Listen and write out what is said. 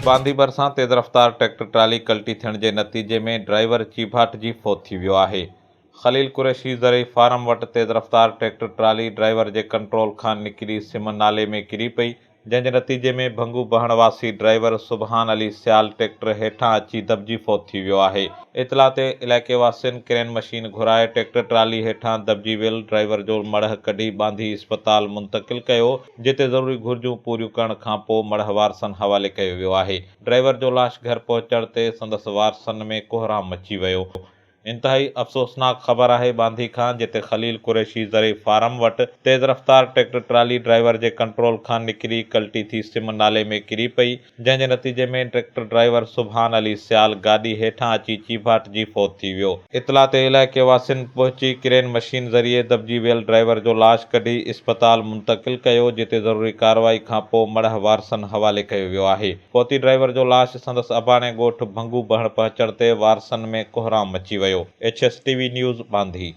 बांदी भरिसां तेज़ रफ़्तार ट्रैक्टर ट्राली कल्टी थियण जे नतीजे में ड्राइवर चीभाट जी फौत थी वियो आहे। ख़लील कुरैशी ज़रई फार्म वटि तेज़ रफ़्तार ट्रैक्टर ट्राली ड्राइवर जे कंट्रोल खां निकिरी सिमन नाले में किरी पई, जंहिंजे नतीजे में भंगू बहण वासी ड्राइवर सुबहान अली सियाल ट्रैक्टर हेठां अची दॿिजी फौत थी वियो आहे। इतला ते इलाइक़े वासियुनि क्रेन मशीन घुराए ट्रैक्टर ट्राली हेठां दॿिजी वियल ड्राइवर जो मढ़ कढी बांदी इस्पताल मुंतक़िल कयो, जिते ज़रूरी घुर्जूं पूरियूं करण खां पोइ मढ़ वारसनि हवाले कयो वियो आहे। ड्राइवर जो लाश घर पहुचण ते संदसि वारसनि में कोहराम मची वियो। इंतहाई अफ़सोसनाक ख़बर आहे बांदी खां, जिते ख़लील कुरैशी ज़रई फार्म वटि तेज़ रफ़्तार ट्रैक्टर ट्राली ड्राइवर जे कंट्रोल खां निकिरी कल्टी थी सिमन नाले में किरी पई, जंहिंजे नतीजे में ट्रैक्टर ड्राइवर सुबहान अली सियाल गाॾी हेठां अची चीभाट जी फौत थी वियो। इतला ते इलाइक़े वासियुनि पहुची क्रेन मशीन ज़रिए दॿिजी वियल ड्राइवर जो लाश कढी इस्पताल मुंतक़िल कयो, जिते ज़रूरी कार्रवाई खां पोइ मढ़ वारसनि हवाले कयो वियो आहे। फौती ड्राइवर जो लाश संदसि अबाणे ॻोठ भंगू बहण पहुचण ते वारसनि में कोहराम मची वियो। HSTV न्यूज़ बांदी।